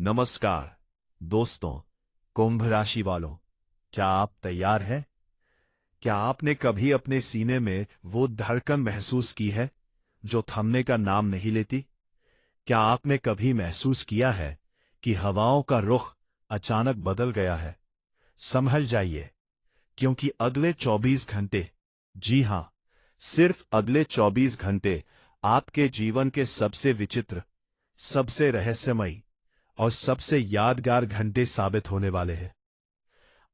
नमस्कार दोस्तों, कुंभ राशि वालों, क्या आप तैयार हैं? क्या आपने कभी अपने सीने में वो धड़कन महसूस की है जो थमने का नाम नहीं लेती? क्या आपने कभी महसूस किया है कि हवाओं का रुख अचानक बदल गया है? संभल जाइए, क्योंकि अगले 24 घंटे, जी हां, सिर्फ अगले 24 घंटे आपके जीवन के सबसे विचित्र, सबसे रहस्यमयी और सबसे यादगार घंटे साबित होने वाले हैं।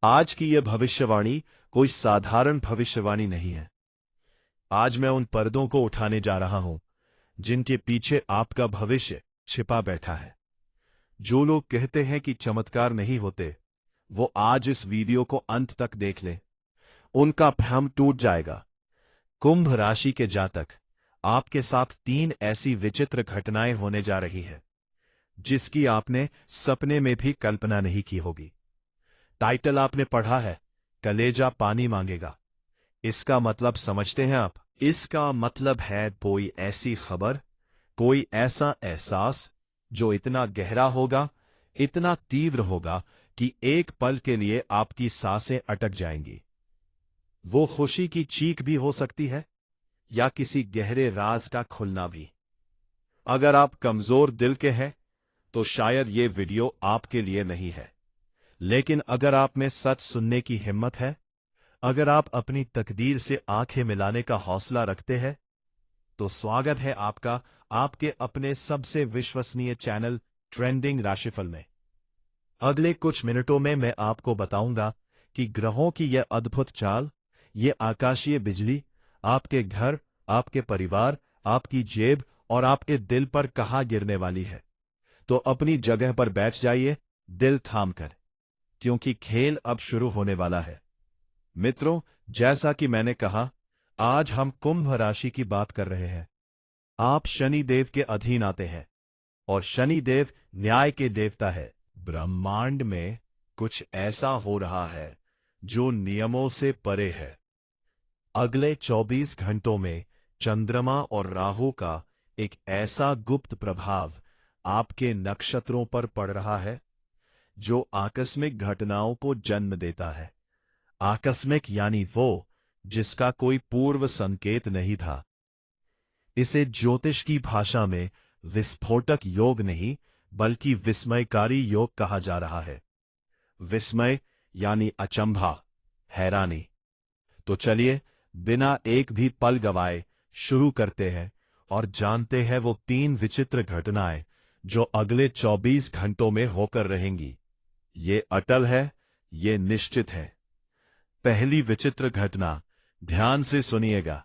आज की यह भविष्यवाणी कोई साधारण भविष्यवाणी नहीं है। आज मैं उन पर्दों को उठाने जा रहा हूं जिनके पीछे आपका भविष्य छिपा बैठा है। जो लोग कहते हैं कि चमत्कार नहीं होते, वो आज इस वीडियो को अंत तक देख लें। उनका भ्रम टूट जाएगा। कुंभ राशि के जातक, आपके साथ 3 ऐसी विचित्र घटनाएं होने जा रही है जिसकी आपने सपने में भी कल्पना नहीं की होगी। टाइटल आपने पढ़ा है, कलेजा पानी मांगेगा। इसका मतलब समझते हैं आप? इसका मतलब है कोई ऐसी खबर, कोई ऐसा एहसास जो इतना गहरा होगा, इतना तीव्र होगा कि एक पल के लिए आपकी सांसें अटक जाएंगी। वो खुशी की चीख भी हो सकती है या किसी गहरे राज का खुलना भी। अगर आप कमजोर दिल के हैं तो शायद ये वीडियो आपके लिए नहीं है, लेकिन अगर आप में सच सुनने की हिम्मत है, अगर आप अपनी तकदीर से आंखें मिलाने का हौसला रखते हैं, तो स्वागत है आपका आपके अपने सबसे विश्वसनीय चैनल ट्रेंडिंग राशिफल में। अगले कुछ मिनटों में मैं आपको बताऊंगा कि ग्रहों की यह अद्भुत चाल, ये आकाशीय बिजली आपके घर, आपके परिवार, आपकी जेब और आपके दिल पर कहाँ गिरने वाली है। तो अपनी जगह पर बैठ जाइए, दिल थाम कर, क्योंकि खेल अब शुरू होने वाला है। मित्रों, जैसा कि मैंने कहा, आज हम कुंभ राशि की बात कर रहे हैं। आप शनि देव के अधीन आते हैं और शनि देव न्याय के देवता है। ब्रह्मांड में कुछ ऐसा हो रहा है जो नियमों से परे है। अगले 24 घंटों में चंद्रमा और राहु का एक ऐसा गुप्त प्रभाव आपके नक्षत्रों पर पड़ रहा है जो आकस्मिक घटनाओं को जन्म देता है। आकस्मिक यानी वो जिसका कोई पूर्व संकेत नहीं था। इसे ज्योतिष की भाषा में विस्फोटक योग नहीं, बल्कि विस्मयकारी योग कहा जा रहा है। विस्मय यानी अचंभा, हैरानी। तो चलिए, बिना एक भी पल गवाए शुरू करते हैं और जानते हैं वो 3 विचित्र घटनाएं जो अगले 24 घंटों में होकर रहेंगी। ये अटल है, ये निश्चित है। पहली विचित्र घटना, ध्यान से सुनिएगा।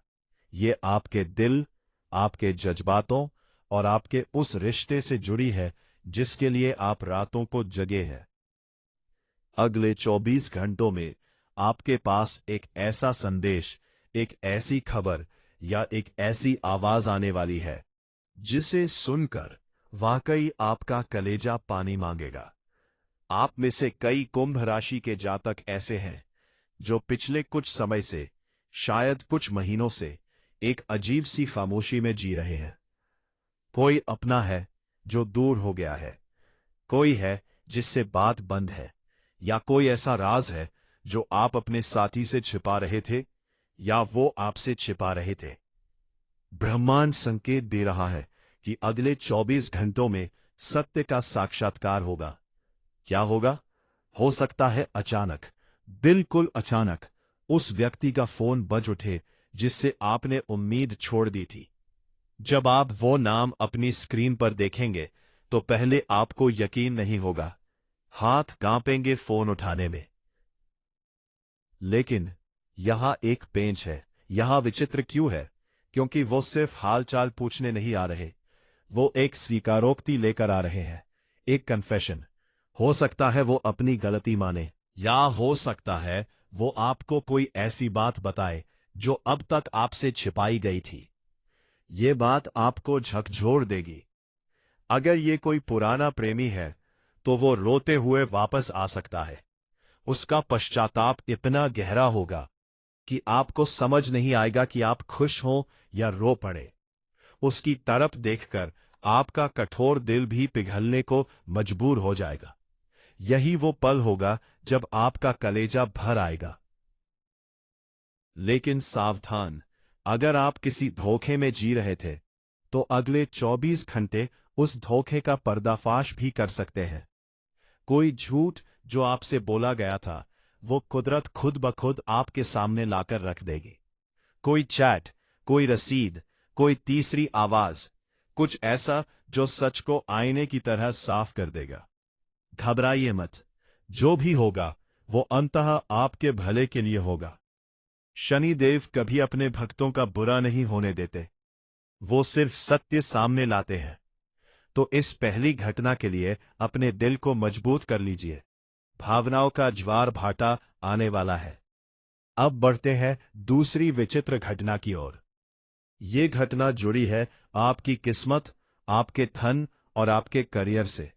ये आपके दिल, आपके जज्बातों और आपके उस रिश्ते से जुड़ी है जिसके लिए आप रातों को जगे हैं। अगले 24 घंटों में आपके पास एक ऐसा संदेश, एक ऐसी खबर या एक ऐसी आवाज आने वाली है जिसे सुनकर वाकई आपका कलेजा पानी मांगेगा। आप में से कई कुंभ राशि के जातक ऐसे हैं जो पिछले कुछ समय से, शायद कुछ महीनों से, एक अजीब सी खामोशी में जी रहे हैं। कोई अपना है जो दूर हो गया है, कोई है जिससे बात बंद है, या कोई ऐसा राज है जो आप अपने साथी से छिपा रहे थे या वो आपसे छिपा रहे थे। ब्रह्मांड संकेत दे रहा है कि अगले 24 घंटों में सत्य का साक्षात्कार होगा। क्या होगा? हो सकता है अचानक, बिल्कुल अचानक, उस व्यक्ति का फोन बज उठे जिससे आपने उम्मीद छोड़ दी थी। जब आप वो नाम अपनी स्क्रीन पर देखेंगे तो पहले आपको यकीन नहीं होगा, हाथ कांपेंगे फोन उठाने में। लेकिन यहां एक पेंच है। यहां विचित्र क्यों है? क्योंकि वो सिर्फ हालचाल पूछने नहीं आ रहे, वो एक स्वीकारोक्ति लेकर आ रहे हैं, एक कन्फेशन। हो सकता है वो अपनी गलती माने, या हो सकता है वो आपको कोई ऐसी बात बताए जो अब तक आपसे छिपाई गई थी। ये बात आपको झकझोर देगी। अगर ये कोई पुराना प्रेमी है तो वो रोते हुए वापस आ सकता है। उसका पश्चाताप इतना गहरा होगा कि आपको समझ नहीं आएगा कि आप खुश हो या रो पड़े। उसकी तरफ देखकर आपका कठोर दिल भी पिघलने को मजबूर हो जाएगा। यही वो पल होगा जब आपका कलेजा भर आएगा। लेकिन सावधान, अगर आप किसी धोखे में जी रहे थे, तो अगले 24 घंटे उस धोखे का पर्दाफाश भी कर सकते हैं। कोई झूठ जो आपसे बोला गया था, वो कुदरत खुद ब खुद आपके सामने लाकर रख देगी। कोई चैट, कोई रसीद, कोई तीसरी आवाज, कुछ ऐसा जो सच को आईने की तरह साफ कर देगा। घबराइए मत, जो भी होगा वो अंततः आपके भले के लिए होगा। शनिदेव कभी अपने भक्तों का बुरा नहीं होने देते, वो सिर्फ सत्य सामने लाते हैं। तो इस पहली घटना के लिए अपने दिल को मजबूत कर लीजिए। भावनाओं का ज्वार भाटा आने वाला है। अब बढ़ते हैं दूसरी विचित्र घटना की ओर। ये घटना जुड़ी है आपकी किस्मत, आपके धन और आपके करियर से।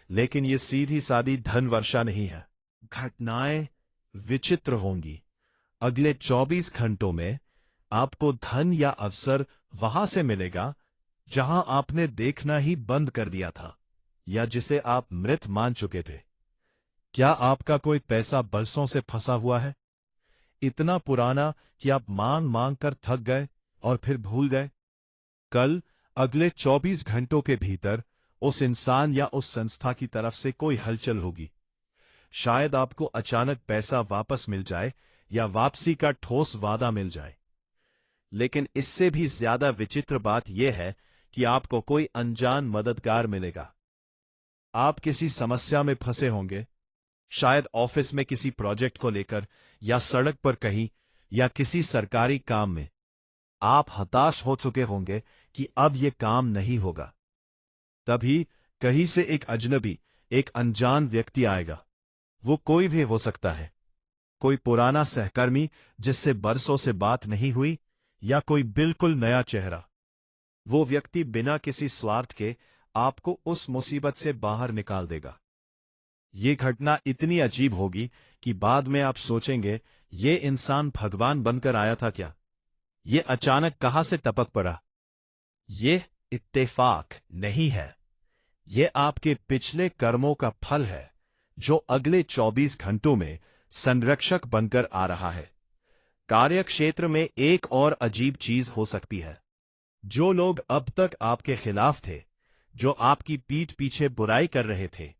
लेकिन ये सीधी सादी धन वर्षा नहीं है। घटनाएं विचित्र होंगी। अगले 24 घंटों में आपको धन या अवसर वहां से मिलेगा जहां आपने देखना ही बंद कर दिया था, या जिसे आप मृत मान चुके थे। क्या आपका कोई पैसा बरसों से फंसा हुआ है, इतना पुराना कि आप मांग मांग कर थक गए और फिर भूल गए? कल अगले 24 घंटों के भीतर उस इंसान या उस संस्था की तरफ से कोई हलचल होगी। शायद आपको अचानक पैसा वापस मिल जाए या वापसी का ठोस वादा मिल जाए। लेकिन इससे भी ज्यादा विचित्र बात यह है कि आपको कोई अनजान मददगार मिलेगा। आप किसी समस्या में फंसे होंगे, शायद ऑफिस में किसी प्रोजेक्ट को लेकर, या सड़क पर कहीं, या किसी सरकारी काम में। आप हताश हो चुके होंगे कि अब यह काम नहीं होगा। तभी कहीं से एक अजनबी, एक अनजान व्यक्ति आएगा। वो कोई भी हो सकता है, कोई पुराना सहकर्मी जिससे बरसों से बात नहीं हुई, या कोई बिल्कुल नया चेहरा। वो व्यक्ति बिना किसी स्वार्थ के आपको उस मुसीबत से बाहर निकाल देगा। ये घटना इतनी अजीब होगी कि बाद में आप सोचेंगे, ये इंसान भगवान बनकर आया था क्या? ये अचानक कहां से टपक पड़ा? ये इत्तेफाक नहीं है, ये आपके पिछले कर्मों का फल है, जो अगले 24 घंटों में संरक्षक बनकर आ रहा है। कार्यक्षेत्र में एक और अजीब चीज हो सकती है। जो लोग अब तक आपके खिलाफ थे, जो आपकी पीठ पीछे बुराई कर रहे थे,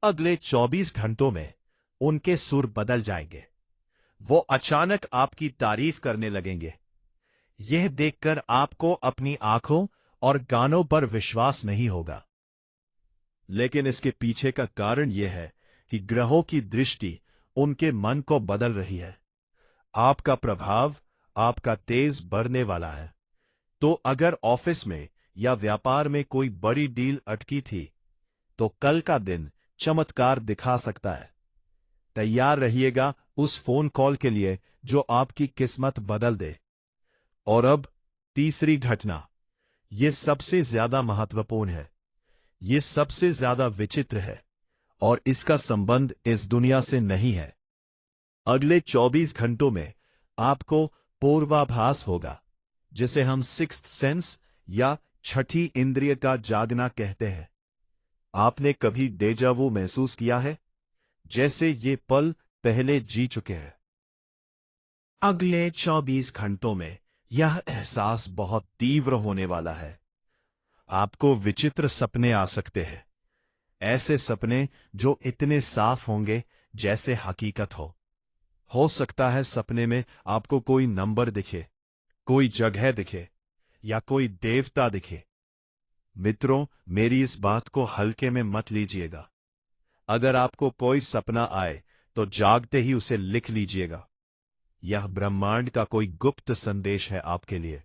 अगले 24 घंटों में उनके सुर बदल जाएंगे। वो अचानक आपकी तारीफ करने लगेंगे। यह देखकर आपको अपनी आंखों और कानों पर विश्वास नहीं होगा। लेकिन इसके पीछे का कारण यह है कि ग्रहों की दृष्टि उनके मन को बदल रही है। आपका प्रभाव, आपका तेज बढ़ने वाला है। तो अगर ऑफिस में या व्यापार में कोई बड़ी डील अटकी थी, तो कल का दिन चमत्कार दिखा सकता है। तैयार रहिएगा उस फोन कॉल के लिए जो आपकी किस्मत बदल दे। और अब तीसरी घटना, यह सबसे ज्यादा महत्वपूर्ण है, यह सबसे ज्यादा विचित्र है, और इसका संबंध इस दुनिया से नहीं है। अगले 24 घंटों में आपको पूर्वाभास होगा, जिसे हम सिक्स्थ सेंस या छठी इंद्रिय का जागना कहते हैं। आपने कभी डेजावू महसूस किया है, जैसे ये पल पहले जी चुके हैं? अगले 24 घंटों में यह एहसास बहुत तीव्र होने वाला है। आपको विचित्र सपने आ सकते हैं, ऐसे सपने जो इतने साफ होंगे जैसे हकीकत हो सकता है सपने में आपको कोई नंबर दिखे, कोई जगह दिखे, या कोई देवता दिखे। मित्रों, मेरी इस बात को हल्के में मत लीजिएगा। अगर आपको कोई सपना आए तो जागते ही उसे लिख लीजिएगा। यह ब्रह्मांड का कोई गुप्त संदेश है आपके लिए।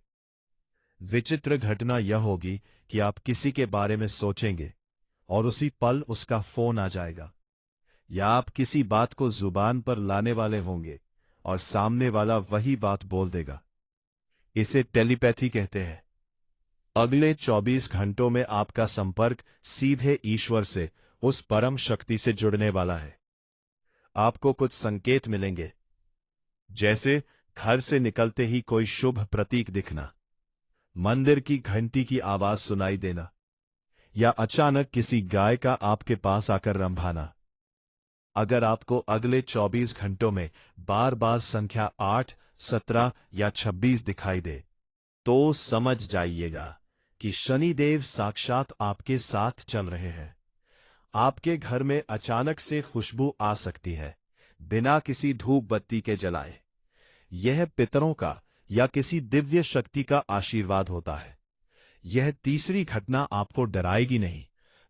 विचित्र घटना यह होगी कि आप किसी के बारे में सोचेंगे और उसी पल उसका फोन आ जाएगा, या आप किसी बात को जुबान पर लाने वाले होंगे और सामने वाला वही बात बोल देगा। इसे टेलीपैथी कहते हैं। अगले 24 घंटों में आपका संपर्क सीधे ईश्वर से, उस परम शक्ति से जुड़ने वाला है। आपको कुछ संकेत मिलेंगे, जैसे घर से निकलते ही कोई शुभ प्रतीक दिखना, मंदिर की घंटी की आवाज सुनाई देना, या अचानक किसी गाय का आपके पास आकर रंभाना। अगर आपको अगले 24 घंटों में बार बार संख्या 8, 17 या 26 दिखाई दे, तो समझ जाइएगा कि शनिदेव साक्षात आपके साथ चल रहे हैं। आपके घर में अचानक से खुशबू आ सकती है, बिना किसी धूप बत्ती के जलाए। यह पितरों का या किसी दिव्य शक्ति का आशीर्वाद होता है। यह तीसरी घटना आपको डराएगी नहीं,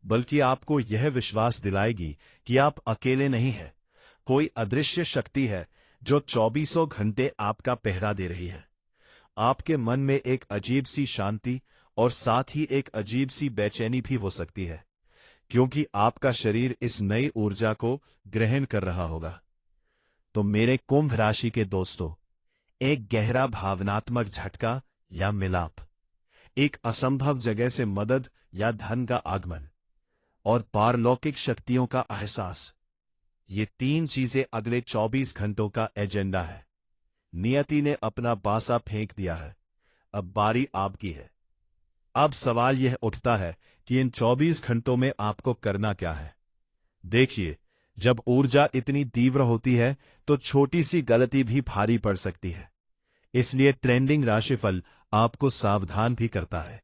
बल्कि आपको यह विश्वास दिलाएगी कि आप अकेले नहीं हैं। कोई अदृश्य शक्ति है जो 24 घंटे आपका पहरा दे रही है। आपके मन में एक अजीब सी शांति और साथ ही एक अजीब सी बेचैनी भी हो सकती है, क्योंकि आपका शरीर इस नई ऊर्जा को ग्रहण कर रहा होगा। तो मेरे कुंभ राशि के दोस्तों, एक गहरा भावनात्मक झटका या मिलाप, एक असंभव जगह से मदद या धन का आगमन और पारलौकिक शक्तियों का एहसास, ये 3 चीजें अगले 24 घंटों का एजेंडा है। नियति ने अपना बासा फेंक दिया है, अब बारी आपकी है। अब सवाल यह उठता है कि इन 24 घंटों में आपको करना क्या है। देखिए, जब ऊर्जा इतनी तीव्र होती है तो छोटी सी गलती भी भारी पड़ सकती है। इसलिए ट्रेंडिंग राशिफल आपको सावधान भी करता है।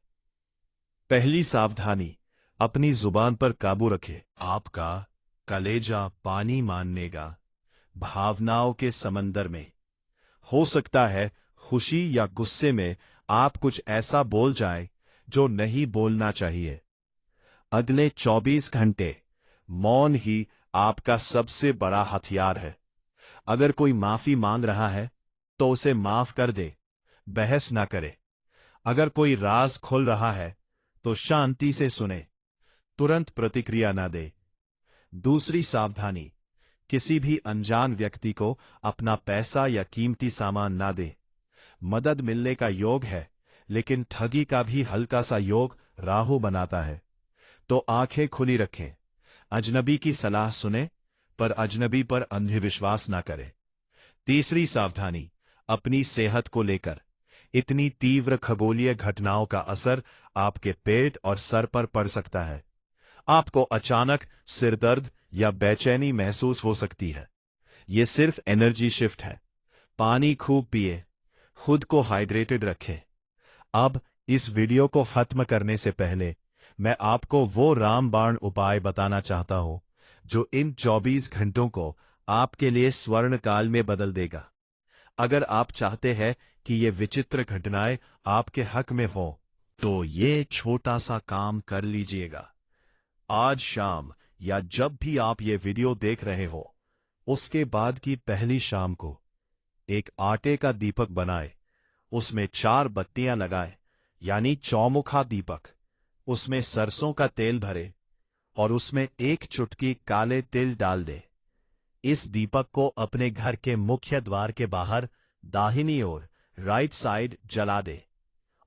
पहली सावधानी, अपनी जुबान पर काबू रखें। आपका कलेजा पानी माननेगा भावनाओं के समंदर में। हो सकता है खुशी या गुस्से में आप कुछ ऐसा बोल जाए जो नहीं बोलना चाहिए। अगले 24 घंटे मौन ही आपका सबसे बड़ा हथियार है। अगर कोई माफी मांग रहा है तो उसे माफ कर दे, बहस ना करे। अगर कोई राज खोल रहा है तो शांति से सुने, तुरंत प्रतिक्रिया ना दे। दूसरी सावधानी, किसी भी अनजान व्यक्ति को अपना पैसा या कीमती सामान ना दे। मदद मिलने का योग है, लेकिन ठगी का भी हल्का सा योग राहु बनाता है। तो आंखें खुली रखें, अजनबी की सलाह सुने, पर अजनबी पर अंधविश्वास ना करें। तीसरी सावधानी, अपनी सेहत को लेकर। इतनी तीव्र खगोलीय घटनाओं का असर आपके पेट और सर पर पड़ सकता है। आपको अचानक सिरदर्द या बेचैनी महसूस हो सकती है। यह सिर्फ एनर्जी शिफ्ट है। पानी खूब पिए, खुद को हाइड्रेटेड रखें। अब इस वीडियो को खत्म करने से पहले मैं आपको वो रामबाण उपाय बताना चाहता हूं जो इन 24 घंटों को आपके लिए स्वर्ण काल में बदल देगा। अगर आप चाहते हैं कि ये विचित्र घटनाएं आपके हक में हो, तो ये छोटा सा काम कर लीजिएगा। आज शाम या जब भी आप ये वीडियो देख रहे हो, उसके बाद की पहली शाम को एक आटे का दीपक बनाए, उसमें 4 बत्तियां लगाए, यानी चौमुखा दीपक। उसमें सरसों का तेल भरे और उसमें 1 चुटकी काले तिल डाल दे। इस दीपक को अपने घर के मुख्य द्वार के बाहर दाहिनी ओर राइट साइड जला दे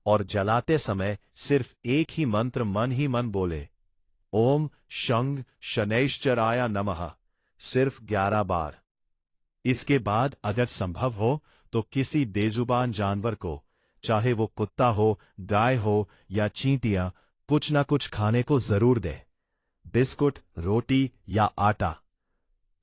और जलाते समय सिर्फ एक ही मंत्र मन ही मन बोले, ओम शंग शनैश्चराय नमः, सिर्फ 11 बार। इसके बाद अगर संभव हो तो किसी बेजुबान जानवर को, चाहे वो कुत्ता हो, गाय हो या चींटियां, कुछ ना कुछ खाने को जरूर दे। बिस्कुट, रोटी या आटा।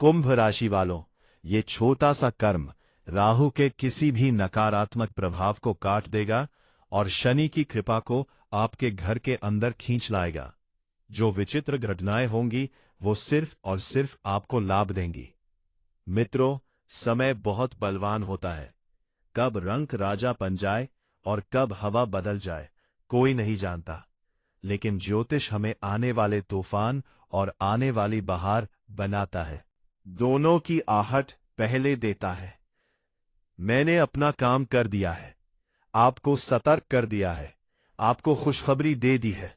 कुंभ राशि वालों, ये छोटा सा कर्म राहु के किसी भी नकारात्मक प्रभाव को काट देगा और शनि की कृपा को आपके घर के अंदर खींच लाएगा। जो विचित्र घटनाएं होंगी वो सिर्फ और सिर्फ आपको लाभ देंगी। मित्रों, समय बहुत बलवान होता है। कब रंक राजा बन जाए और कब हवा बदल जाए कोई नहीं जानता, लेकिन ज्योतिष हमें आने वाले तूफान और आने वाली बहार बनाता है। दोनों की आहट पहले देता है। मैंने अपना काम कर दिया है, आपको सतर्क कर दिया है, आपको खुशखबरी दे दी है।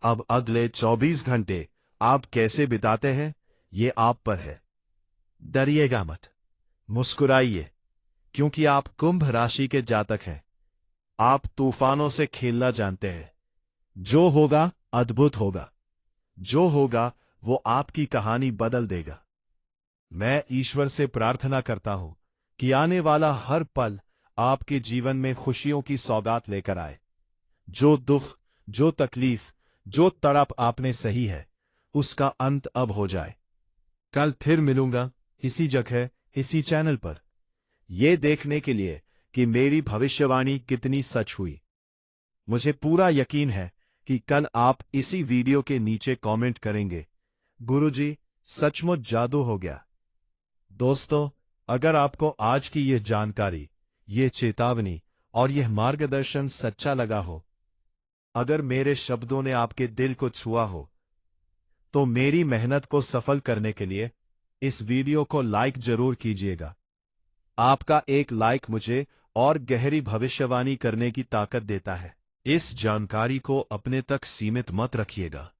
अब अगले 24 घंटे आप कैसे बिताते हैं ये आप पर है। डरिएगा मत, मुस्कुराइए, क्योंकि आप कुंभ राशि के जातक हैं। आप तूफानों से खेलना जानते हैं। जो होगा अद्भुत होगा। जो होगा वो आपकी कहानी बदल देगा। मैं ईश्वर से प्रार्थना करता हूं कि आने वाला हर पल आपके जीवन में खुशियों की सौगात लेकर आए। जो दुख, जो तकलीफ, जो तड़प आपने सही है उसका अंत अब हो जाए। कल फिर मिलूंगा इसी जगह, इसी चैनल पर, यह देखने के लिए कि मेरी भविष्यवाणी कितनी सच हुई। मुझे पूरा यकीन है कि कल आप इसी वीडियो के नीचे कमेंट करेंगे, गुरुजी सचमुच जादू हो गया। दोस्तों, अगर आपको आज की यह जानकारी, यह चेतावनी और यह मार्गदर्शन सच्चा लगा हो, अगर मेरे शब्दों ने आपके दिल को छुआ हो, तो मेरी मेहनत को सफल करने के लिए इस वीडियो को लाइक जरूर कीजिएगा। आपका एक लाइक मुझे और गहरी भविष्यवाणी करने की ताकत देता है। इस जानकारी को अपने तक सीमित मत रखिएगा।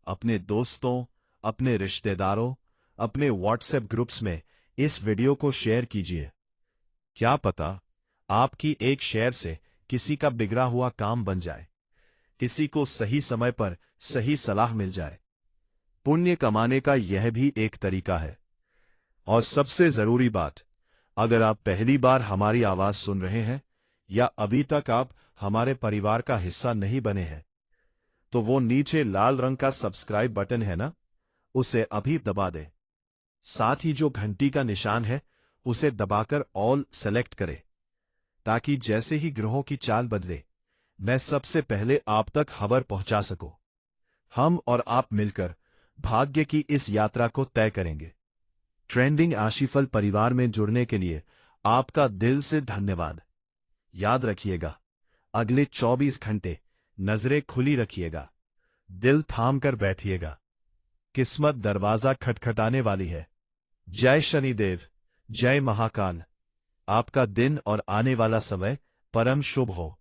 अपने दोस्तों, अपने रिश्तेदारों, अपने व्हाट्सएप ग्रुप्स में इस वीडियो को शेयर कीजिए। क्या पता आपकी एक शेयर से किसी का बिगड़ा हुआ काम बन जाए, किसी को सही समय पर सही सलाह मिल जाए। पुण्य कमाने का यह भी एक तरीका है। और सबसे जरूरी बात, अगर आप पहली बार हमारी आवाज सुन रहे हैं या अभी तक आप हमारे परिवार का हिस्सा नहीं बने हैं, तो वो नीचे लाल रंग का सब्सक्राइब बटन है ना, उसे अभी दबा दें। साथ ही जो घंटी का निशान है उसे दबाकर ऑल सेलेक्ट करें, ताकि जैसे ही ग्रहों की चाल बदले मैं सबसे पहले आप तक खबर पहुंचा सकूं। हम और आप मिलकर भाग्य की इस यात्रा को तय करेंगे। ट्रेंडिंग राशिफल परिवार में जुड़ने के लिए आपका दिल से धन्यवाद। याद रखिएगा, अगले 24 घंटे नजरें खुली रखिएगा, दिल थाम कर बैठिएगा। किस्मत दरवाजा खटखटाने वाली है। जय शनिदेव, जय महाकाल। आपका दिन और आने वाला समय परम शुभ हो।